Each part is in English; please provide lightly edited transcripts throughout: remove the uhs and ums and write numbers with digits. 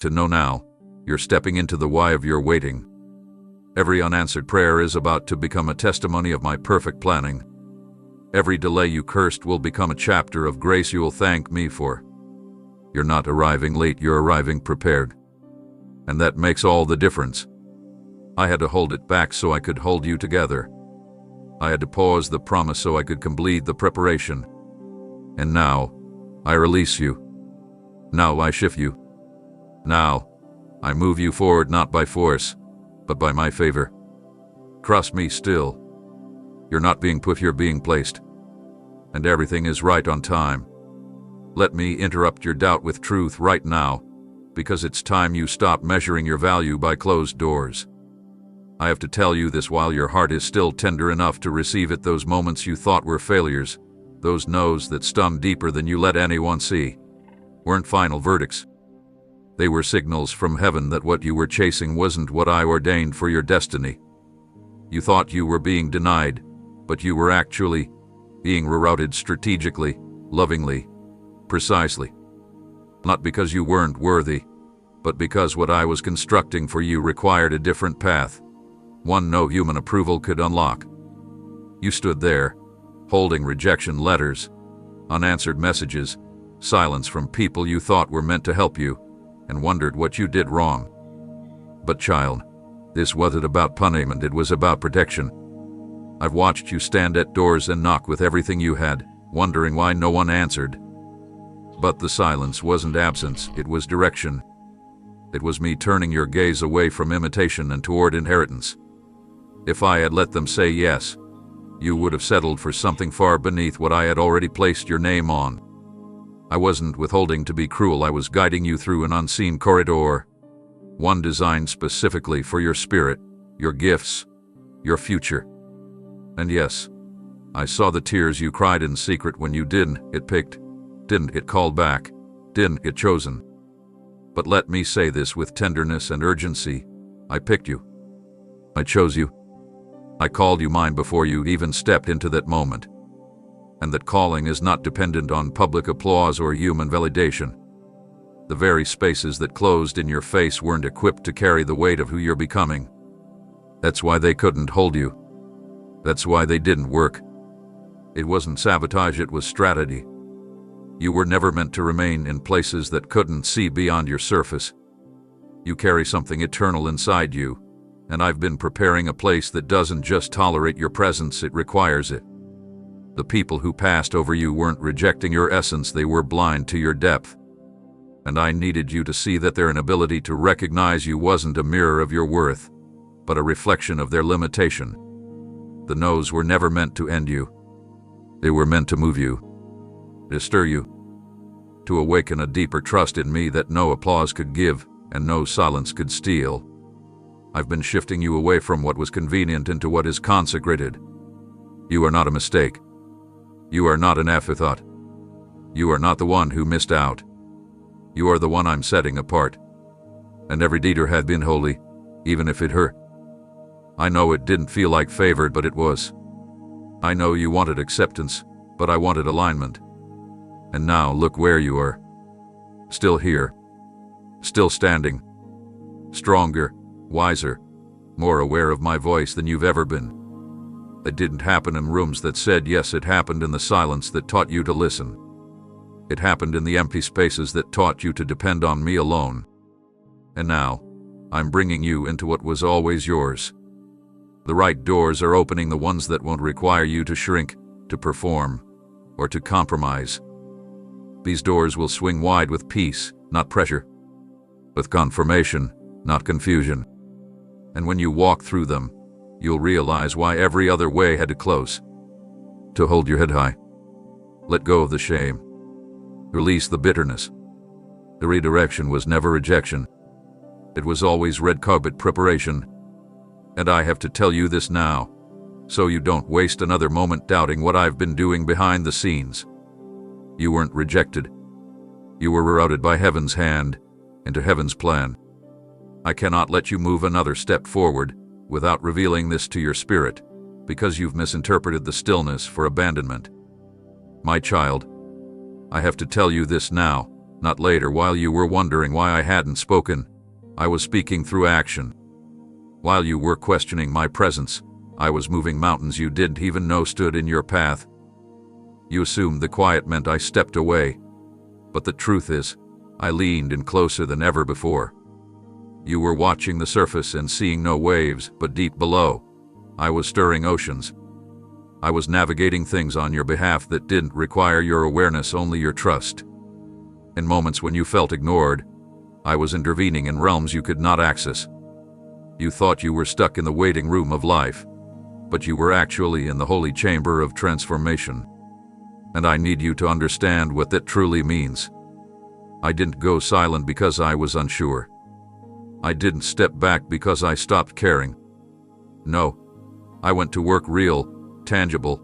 To know now, you're stepping into the why of your waiting. Every unanswered prayer is about to become a testimony of my perfect planning. Every delay you cursed will become a chapter of grace you will thank me for. You're not arriving late, you're arriving prepared. And that makes all the difference. I had to hold it back so I could hold you together. I had to pause the promise so I could complete the preparation. And now, I release you. Now I shift you. Now, I move you forward not by force, but by my favor. Trust me still. You're not being put, you're being placed. And everything is right on time. Let me interrupt your doubt with truth right now, because it's time you stop measuring your value by closed doors. I have to tell you this while your heart is still tender enough to receive it. Those moments you thought were failures, those no's that stung deeper than you let anyone see, weren't final verdicts. They were signals from heaven that what you were chasing wasn't what I ordained for your destiny. You thought you were being denied, but you were actually being rerouted strategically, lovingly, precisely. Not because you weren't worthy, but because what I was constructing for you required a different path, one no human approval could unlock. You stood there, holding rejection letters, unanswered messages, silence from people you thought were meant to help you, and wondered what you did wrong. But child, this wasn't about punishment, it was about protection. I've watched you stand at doors and knock with everything you had, wondering why no one answered. But the silence wasn't absence, it was direction. It was me turning your gaze away from imitation and toward inheritance. If I had let them say yes, you would have settled for something far beneath what I had already placed your name on. I wasn't withholding to be cruel, I was guiding you through an unseen corridor, one designed specifically for your spirit, your gifts, your future. And yes, I saw the tears you cried in secret when you didn't get called back, didn't get chosen. But let me say this with tenderness and urgency, I picked you. I chose you. I called you mine before you even stepped into that moment. And that calling is not dependent on public applause or human validation. The very spaces that closed in your face weren't equipped to carry the weight of who you're becoming. That's why they couldn't hold you. That's why they didn't work. It wasn't sabotage, it was strategy. You were never meant to remain in places that couldn't see beyond your surface. You carry something eternal inside you, and I've been preparing a place that doesn't just tolerate your presence, it requires it. The people who passed over you weren't rejecting your essence, they were blind to your depth. And I needed you to see that their inability to recognize you wasn't a mirror of your worth, but a reflection of their limitation. The no's were never meant to end you. They were meant to move you, to stir you, to awaken a deeper trust in me that no applause could give and no silence could steal. I've been shifting you away from what was convenient into what is consecrated. You are not a mistake. You are not an afterthought. You are not the one who missed out. You are the one I'm setting apart. And every deed had been holy, even if it hurt. I know it didn't feel like favored, but it was. I know you wanted acceptance, but I wanted alignment. And now look where you are. Still here. Still standing. Stronger, wiser, more aware of my voice than you've ever been. It didn't happen in rooms that said yes, it happened in the silence that taught you to listen. It happened in the empty spaces that taught you to depend on me alone. And now, I'm bringing you into what was always yours. The right doors are opening, the ones that won't require you to shrink, to perform, or to compromise. These doors will swing wide with peace, not pressure. With confirmation, not confusion. And when you walk through them, you'll realize why every other way had to close. To hold your head high. Let go of the shame. Release the bitterness. The redirection was never rejection. It was always red carpet preparation. And I have to tell you this now, so you don't waste another moment doubting what I've been doing behind the scenes. You weren't rejected. You were rerouted by heaven's hand into heaven's plan. I cannot let you move another step forward without revealing this to your spirit, because you've misinterpreted the stillness for abandonment. My child, I have to tell you this now, Not later, while you were wondering why I hadn't spoken. I was speaking through action. While you were questioning my presence, I was moving mountains you didn't even know stood in your path. You assumed the quiet meant I stepped away. But the truth is, I leaned in closer than ever before. You were watching the surface and seeing no waves, but deep below, I was stirring oceans. I was navigating things on your behalf that didn't require your awareness, only your trust. In moments when you felt ignored, I was intervening in realms you could not access. You thought you were stuck in the waiting room of life, but you were actually in the holy chamber of transformation. And I need you to understand what that truly means. I didn't go silent because I was unsure. I didn't step back because I stopped caring. No, I went to work, real, tangible,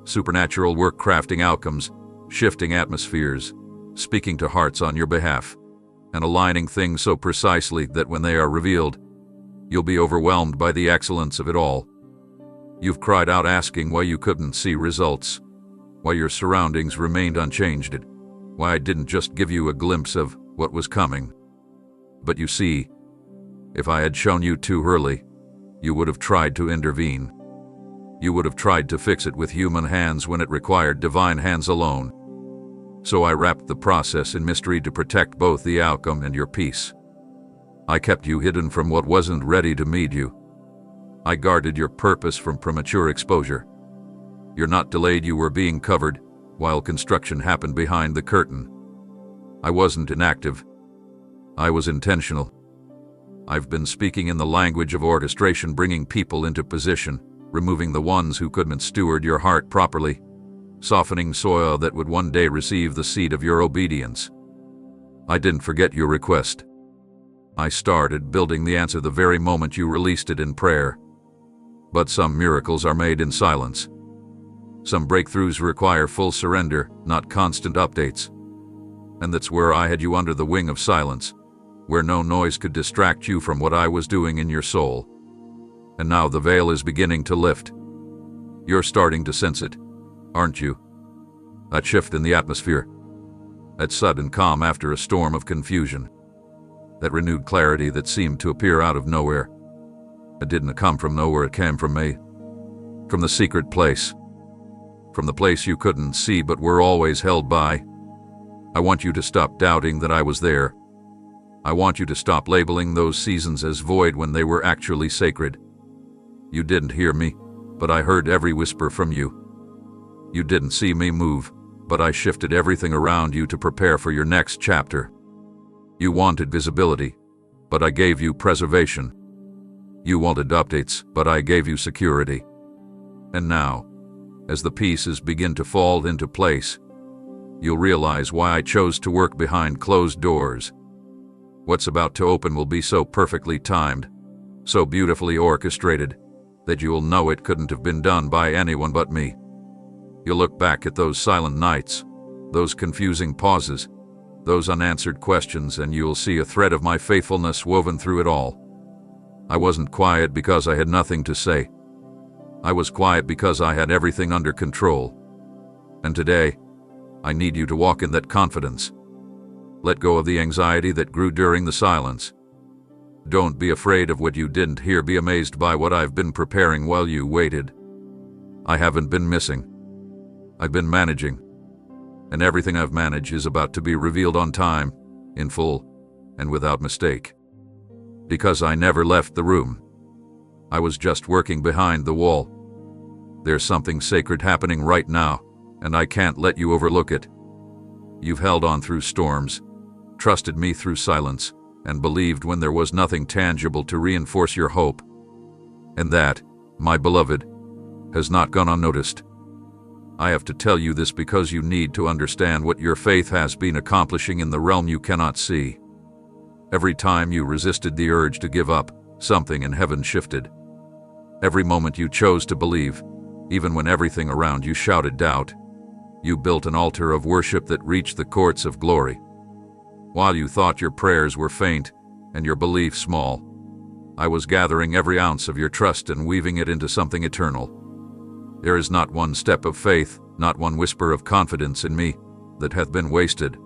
supernatural work, crafting outcomes, shifting atmospheres, speaking to hearts on your behalf, and aligning things so precisely that when they are revealed, you'll be overwhelmed by the excellence of it all. You've cried out asking why you couldn't see results, why your surroundings remained unchanged, why I didn't just give you a glimpse of what was coming. But you see, if I had shown you too early, you would have tried to intervene. You would have tried to fix it with human hands when it required divine hands alone. So I wrapped the process in mystery to protect both the outcome and your peace. I kept you hidden from what wasn't ready to meet you. I guarded your purpose from premature exposure. You're not delayed, you were being covered, while construction happened behind the curtain. I wasn't inactive. I was intentional. I've been speaking in the language of orchestration, bringing people into position, removing the ones who couldn't steward your heart properly, softening soil that would one day receive the seed of your obedience. I didn't forget your request. I started building the answer the very moment you released it in prayer. But some miracles are made in silence. Some breakthroughs require full surrender, not constant updates. And that's where I had you, under the wing of silence, where no noise could distract you from what I was doing in your soul. And now the veil is beginning to lift. You're starting to sense it, aren't you? That shift in the atmosphere. That sudden calm after a storm of confusion. That renewed clarity that seemed to appear out of nowhere. It didn't come from nowhere, it came from me. From the secret place. From the place you couldn't see but were always held by. I want you to stop doubting that I was there. I want you to stop labeling those seasons as void when they were actually sacred. You didn't hear me, but I heard every whisper from you. You didn't see me move, but I shifted everything around you to prepare for your next chapter. You wanted visibility, but I gave you preservation. You wanted updates, but I gave you security. And now, as the pieces begin to fall into place, you'll realize why I chose to work behind closed doors. What's about to open will be so perfectly timed, so beautifully orchestrated, that you'll know it couldn't have been done by anyone but me. You'll look back at those silent nights, those confusing pauses, those unanswered questions, and you'll see a thread of my faithfulness woven through it all. I wasn't quiet because I had nothing to say. I was quiet because I had everything under control. And today, I need you to walk in that confidence. Let go of the anxiety that grew during the silence. Don't be afraid of what you didn't hear. Be amazed by what I've been preparing while you waited. I haven't been missing. I've been managing. And everything I've managed is about to be revealed on time, in full, and without mistake. Because I never left the room. I was just working behind the wall. There's something sacred happening right now, and I can't let you overlook it. You've held on through storms, trusted me through silence, and believed when there was nothing tangible to reinforce your hope. And that, my beloved, has not gone unnoticed. I have to tell you this because you need to understand what your faith has been accomplishing in the realm you cannot see. Every time you resisted the urge to give up, something in heaven shifted. Every moment you chose to believe, even when everything around you shouted doubt, you built an altar of worship that reached the courts of glory. While you thought your prayers were faint and your belief small, I was gathering every ounce of your trust and weaving it into something eternal. There is not one step of faith, not one whisper of confidence in me, that hath been wasted.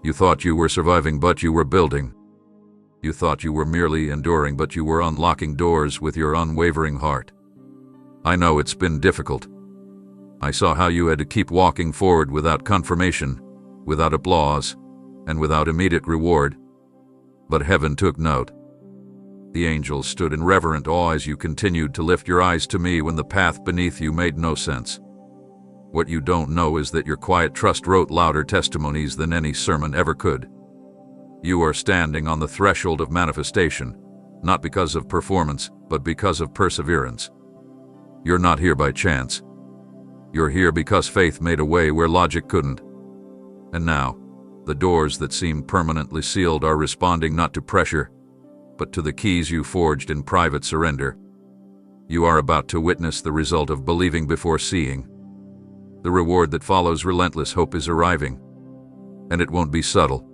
You thought you were surviving, but you were building. You thought you were merely enduring, but you were unlocking doors with your unwavering heart. I know it's been difficult. I saw how you had to keep walking forward without confirmation, without applause, and without immediate reward. But heaven took note. The angels stood in reverent awe as you continued to lift your eyes to me when the path beneath you made no sense. What you don't know is that your quiet trust wrote louder testimonies than any sermon ever could. You are standing on the threshold of manifestation, not because of performance, but because of perseverance. You're not here by chance. You're here because faith made a way where logic couldn't. And now, the doors that seemed permanently sealed are responding not to pressure, but to the keys you forged in private surrender. You are about to witness the result of believing before seeing. The reward that follows relentless hope is arriving. And it won't be subtle.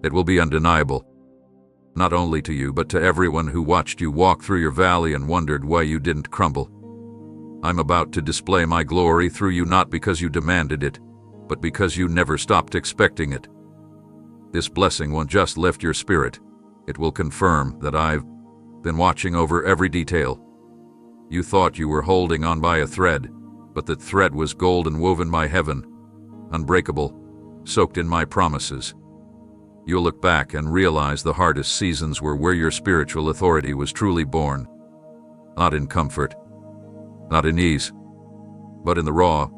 It will be undeniable. Not only to you, but to everyone who watched you walk through your valley and wondered why you didn't crumble. I'm about to display my glory through you, not because you demanded it, but because you never stopped expecting it. This blessing won't just lift your spirit. It will confirm that I've been watching over every detail. You thought you were holding on by a thread, but that thread was golden, woven by heaven, unbreakable, soaked in my promises. You'll look back and realize the hardest seasons were where your spiritual authority was truly born. Not in comfort, not in ease, but in the raw,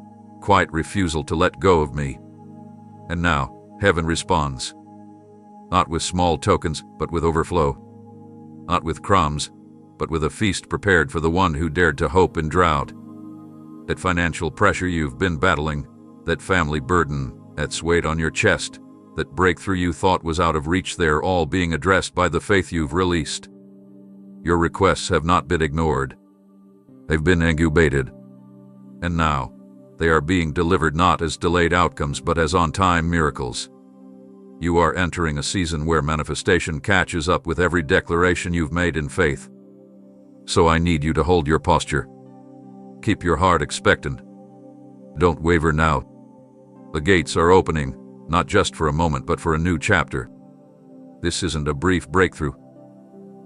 quiet refusal to let go of me. And now, heaven responds. Not with small tokens, but with overflow. Not with crumbs, but with a feast prepared for the one who dared to hope in drought. That financial pressure you've been battling, that family burden that's weighed on your chest, that breakthrough you thought was out of reach, they're all being addressed by the faith you've released. Your requests have not been ignored. They've been incubated. And now, they are being delivered not as delayed outcomes but as on-time miracles. You are entering a season where manifestation catches up with every declaration you've made in faith. So I need you to hold your posture. Keep your heart expectant. Don't waver now. The gates are opening, not just for a moment but for a new chapter. This isn't a brief breakthrough.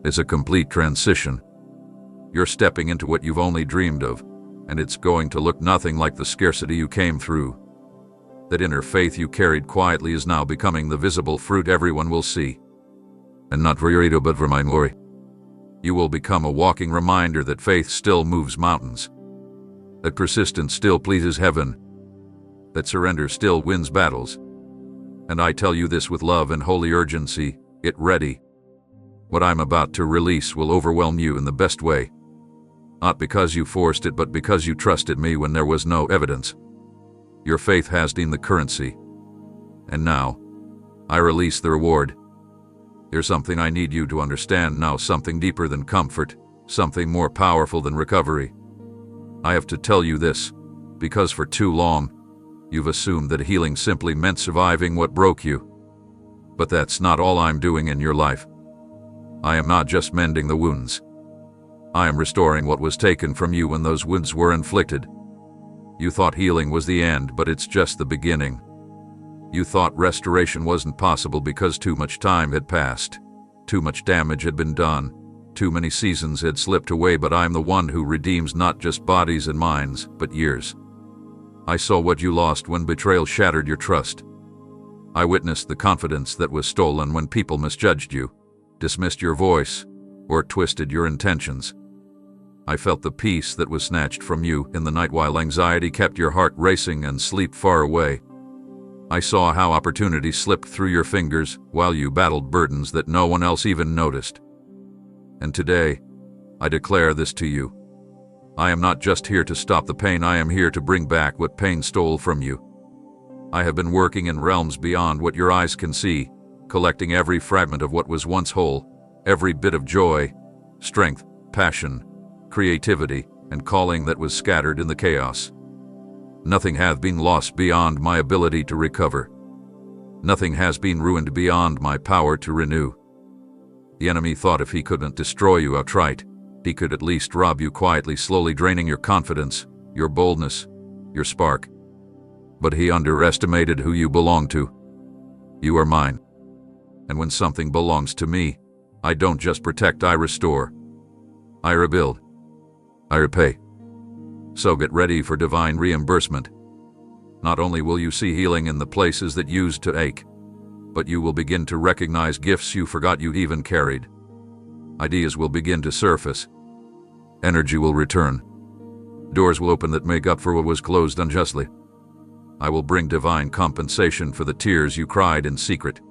It's a complete transition. You're stepping into what you've only dreamed of, and it's going to look nothing like the scarcity you came through. That inner faith you carried quietly is now becoming the visible fruit everyone will see. And not for your ego, but for my glory. You will become a walking reminder that faith still moves mountains, that persistence still pleases heaven, that surrender still wins battles. And I tell you this with love and holy urgency, get ready. What I'm about to release will overwhelm you in the best way. Not because you forced it, but because you trusted me when there was no evidence. Your faith has been the currency. And now, I release the reward. Here's something I need you to understand now, something deeper than comfort, something more powerful than recovery. I have to tell you this, because for too long, you've assumed that healing simply meant surviving what broke you. But that's not all I'm doing in your life. I am not just mending the wounds. I am restoring what was taken from you when those wounds were inflicted. You thought healing was the end, but it's just the beginning. You thought restoration wasn't possible because too much time had passed. Too much damage had been done. Too many seasons had slipped away, but I'm the one who redeems not just bodies and minds, but years. I saw what you lost when betrayal shattered your trust. I witnessed the confidence that was stolen when people misjudged you, dismissed your voice, or twisted your intentions. I felt the peace that was snatched from you in the night while anxiety kept your heart racing and sleep far away. I saw how opportunity slipped through your fingers while you battled burdens that no one else even noticed. And today, I declare this to you. I am not just here to stop the pain, I am here to bring back what pain stole from you. I have been working in realms beyond what your eyes can see, collecting every fragment of what was once whole, every bit of joy, strength, passion, creativity, and calling that was scattered in the chaos. Nothing hath been lost beyond my ability to recover. Nothing has been ruined beyond my power to renew. The enemy thought if he couldn't destroy you outright, he could at least rob you quietly, slowly draining your confidence, your boldness, your spark. But he underestimated who you belong to. You are mine. And when something belongs to me, I don't just protect, I restore. I rebuild. I repay. So get ready for divine reimbursement. Not only will you see healing in the places that used to ache, but you will begin to recognize gifts you forgot you even carried. Ideas will begin to surface. Energy will return. Doors will open that make up for what was closed unjustly. I will bring divine compensation for the tears you cried in secret.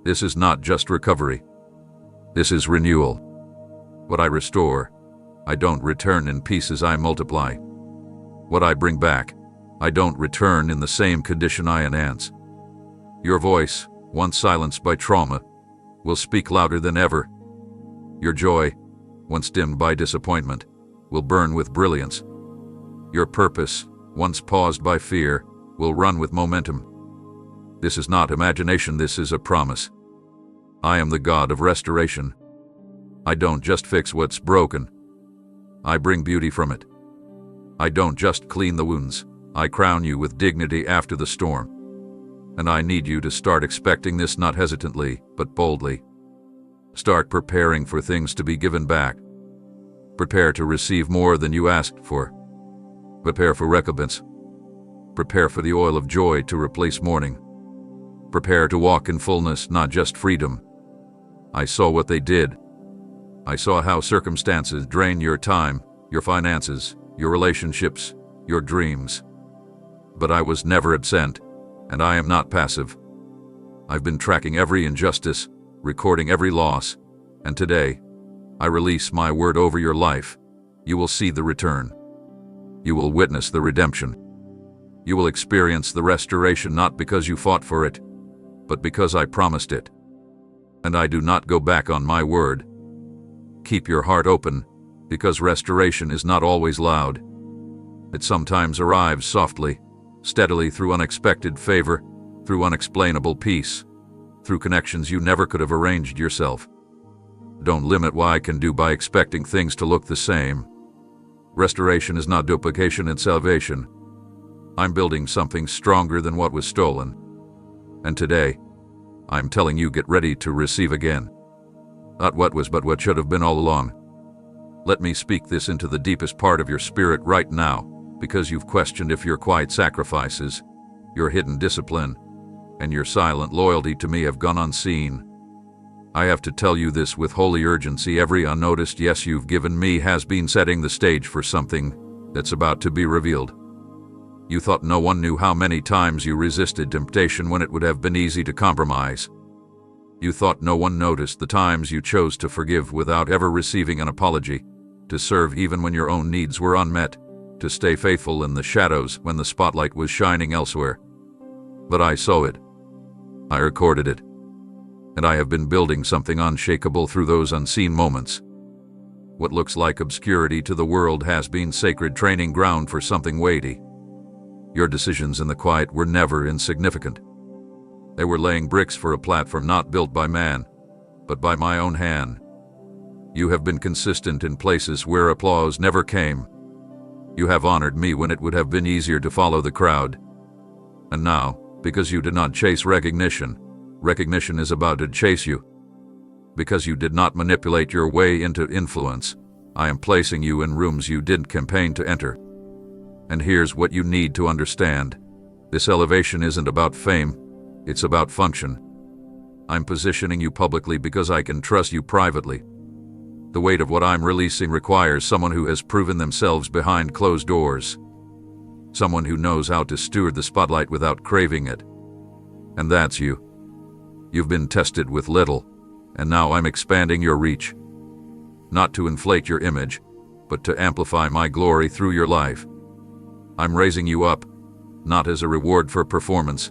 This is not just recovery. This is renewal. What I restore, I don't return in pieces, I multiply. What I bring back, I don't return in the same condition, I enhance. Your voice, once silenced by trauma, will speak louder than ever. Your joy, once dimmed by disappointment, will burn with brilliance. Your purpose, once paused by fear, will run with momentum. This is not imagination, this is a promise. I am the God of restoration. I don't just fix what's broken. I bring beauty from it. I don't just clean the wounds. I crown you with dignity after the storm. And I need you to start expecting this, not hesitantly, but boldly. Start preparing for things to be given back. Prepare to receive more than you asked for. Prepare for recompense. Prepare for the oil of joy to replace mourning. Prepare to walk in fullness, not just freedom. I saw what they did. I saw how circumstances drain your time, your finances, your relationships, your dreams. But I was never absent, and I am not passive. I've been tracking every injustice, recording every loss, and today, I release my word over your life. You will see the return. You will witness the redemption. You will experience the restoration, not because you fought for it, but because I promised it. And I do not go back on my word. Keep your heart open, because restoration is not always loud. It sometimes arrives softly, steadily, through unexpected favor, through unexplainable peace, through connections you never could have arranged yourself. Don't limit what I can do by expecting things to look the same. Restoration is not duplication, it's salvation. I'm building something stronger than what was stolen. And today, I'm telling you, get ready to receive again. Not what was, but what should have been all along. Let me speak this into the deepest part of your spirit right now, because you've questioned if your quiet sacrifices, your hidden discipline, and your silent loyalty to me have gone unseen. I have to tell you this with holy urgency. Every unnoticed yes you've given me has been setting the stage for something that's about to be revealed. You thought no one knew how many times you resisted temptation when it would have been easy to compromise. You thought no one noticed the times you chose to forgive without ever receiving an apology, to serve even when your own needs were unmet, to stay faithful in the shadows when the spotlight was shining elsewhere. But I saw it. I recorded it. And I have been building something unshakable through those unseen moments. What looks like obscurity to the world has been sacred training ground for something weighty. Your decisions in the quiet were never insignificant. They were laying bricks for a platform not built by man, but by my own hand. You have been consistent in places where applause never came. You have honored me when it would have been easier to follow the crowd. And now, because you did not chase recognition, recognition is about to chase you. Because you did not manipulate your way into influence, I am placing you in rooms you didn't campaign to enter. And here's what you need to understand. This elevation isn't about fame, it's about function. I'm positioning you publicly because I can trust you privately. The weight of what I'm releasing requires someone who has proven themselves behind closed doors. Someone who knows how to steward the spotlight without craving it. And that's you. You've been tested with little, and now I'm expanding your reach. Not to inflate your image, but to amplify my glory through your life. I'm raising you up, not as a reward for performance,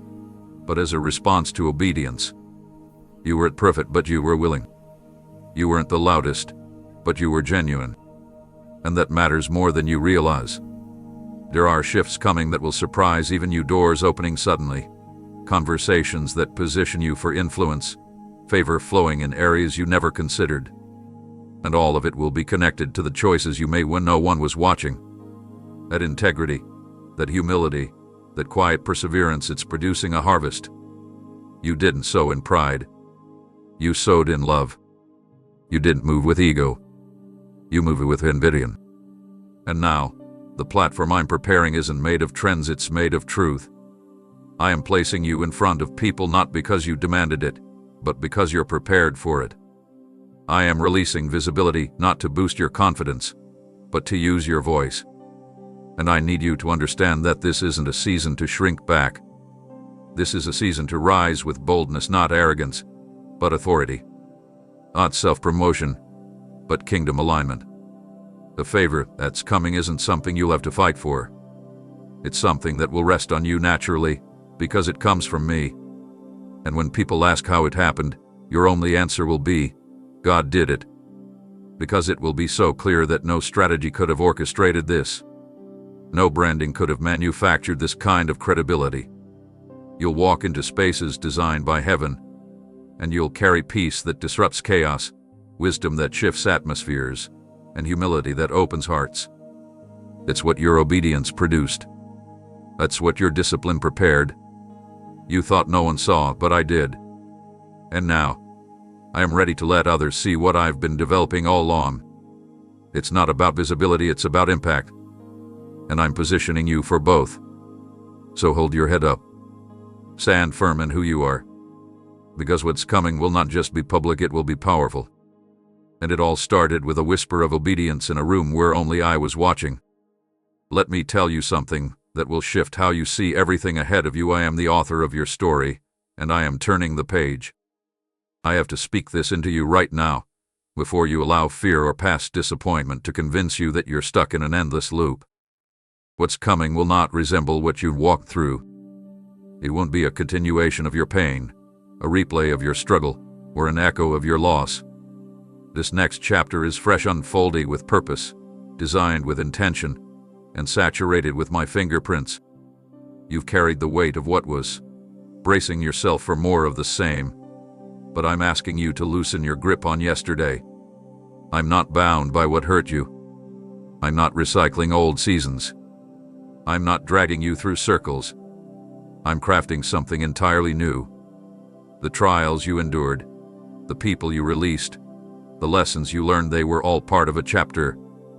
but as a response to obedience. You weren't perfect, but you were willing. You weren't the loudest, but you were genuine. And that matters more than you realize. There are shifts coming that will surprise even you, doors opening suddenly, conversations that position you for influence, favor flowing in areas you never considered. And all of it will be connected to the choices you made when no one was watching. That integrity, that humility, that quiet perseverance, it's producing a harvest. You didn't sow in pride. You sowed in love. You didn't move with ego. You moved with invitation. And now, the platform I'm preparing isn't made of trends, it's made of truth. I am placing you in front of people not because you demanded it, but because you're prepared for it. I am releasing visibility not to boost your confidence, but to use your voice. And I need you to understand that this isn't a season to shrink back. This is a season to rise with boldness, not arrogance, but authority. Not self-promotion, but kingdom alignment. The favor that's coming isn't something you'll have to fight for. It's something that will rest on you naturally, because it comes from me. And when people ask how it happened, your only answer will be, God did it. Because it will be so clear that no strategy could have orchestrated this. No branding could have manufactured this kind of credibility. You'll walk into spaces designed by heaven, and you'll carry peace that disrupts chaos, wisdom that shifts atmospheres, and humility that opens hearts. It's what your obedience produced. That's what your discipline prepared. You thought no one saw, but I did. And now, I am ready to let others see what I've been developing all along. It's not about visibility, it's about impact. And I'm positioning you for both. So hold your head up. Stand firm in who you are. Because what's coming will not just be public, it will be powerful. And it all started with a whisper of obedience in a room where only I was watching. Let me tell you something that will shift how you see everything ahead of you. I am the author of your story, and I am turning the page. I have to speak this into you right now, before you allow fear or past disappointment to convince you that you're stuck in an endless loop. What's coming will not resemble what you walked through. It won't be a continuation of your pain, a replay of your struggle, or an echo of your loss. This next chapter is fresh, unfolding with purpose, designed with intention, and saturated with my fingerprints. You've carried the weight of what was, bracing yourself for more of the same. But I'm asking you to loosen your grip on yesterday. I'm not bound by what hurt you. I'm not recycling old seasons. I'm not dragging you through circles. I'm crafting something entirely new. The trials you endured, the people you released, the lessons you learned, they were all part of a chapter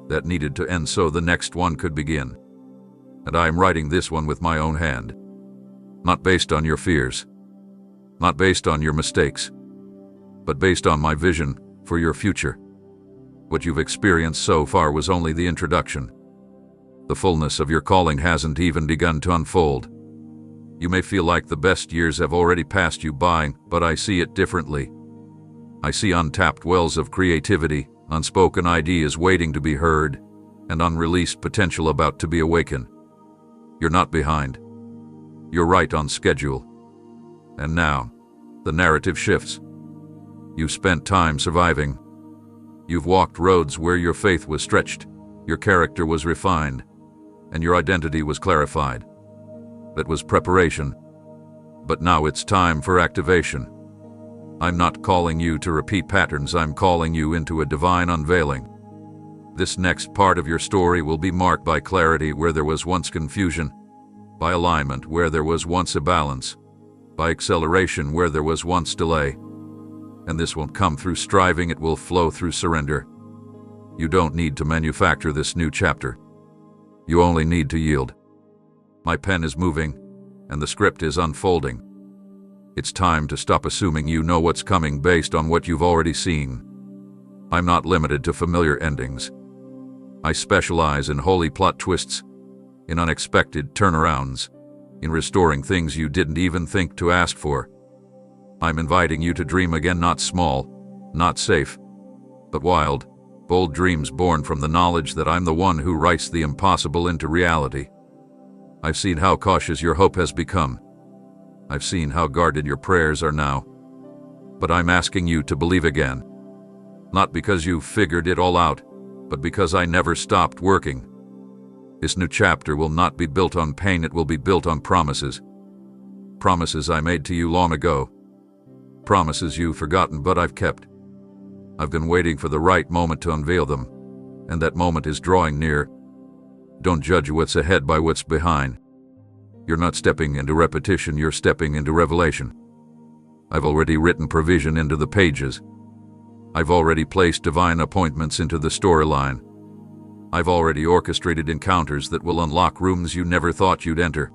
that needed to end so the next one could begin. And I am writing this one with my own hand. Not based on your fears, not based on your mistakes, but based on my vision for your future. What you've experienced so far was only the introduction. The fullness of your calling hasn't even begun to unfold. You may feel like the best years have already passed you by, but I see it differently. I see untapped wells of creativity, unspoken ideas waiting to be heard, and unreleased potential about to be awakened. You're not behind. You're right on schedule. And now, the narrative shifts. You've spent time surviving. You've walked roads where your faith was stretched, your character was refined, and your identity was clarified. That was preparation. But now it's time for activation. I'm not calling you to repeat patterns, I'm calling you into a divine unveiling. This next part of your story will be marked by clarity where there was once confusion, by alignment where there was once a balance, by acceleration where there was once delay. And this won't come through striving, it will flow through surrender. You don't need to manufacture this new chapter. You only need to yield. My pen is moving, and the script is unfolding. It's time to stop assuming you know what's coming based on what you've already seen. I'm not limited to familiar endings. I specialize in holy plot twists, in unexpected turnarounds, in restoring things you didn't even think to ask for. I'm inviting you to dream again, not small, not safe, but wild, bold dreams born from the knowledge that I'm the one who writes the impossible into reality. I've seen how cautious your hope has become. I've seen how guarded your prayers are now. But I'm asking you to believe again. Not because you've figured it all out, but because I never stopped working. This new chapter will not be built on pain, it will be built on promises. Promises I made to you long ago. Promises you've forgotten but I've kept. I've been waiting for the right moment to unveil them, and that moment is drawing near. Don't judge what's ahead by what's behind. You're not stepping into repetition, you're stepping into revelation. I've already written provision into the pages. I've already placed divine appointments into the storyline. I've already orchestrated encounters that will unlock rooms you never thought you'd enter.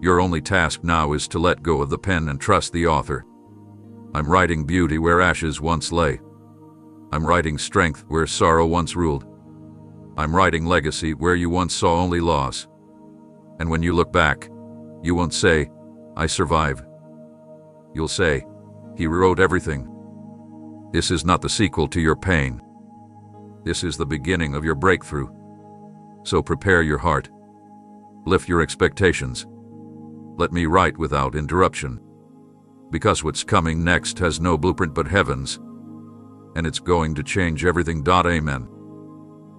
Your only task now is to let go of the pen and trust the author. I'm writing beauty where ashes once lay. I'm writing strength where sorrow once ruled. I'm writing legacy where you once saw only loss. And when you look back, you won't say, "I survived." You'll say, "He rewrote everything." This is not the sequel to your pain. This is the beginning of your breakthrough. So prepare your heart. Lift your expectations. Let me write without interruption. Because what's coming next has no blueprint but heaven's. And it's going to change everything. Amen.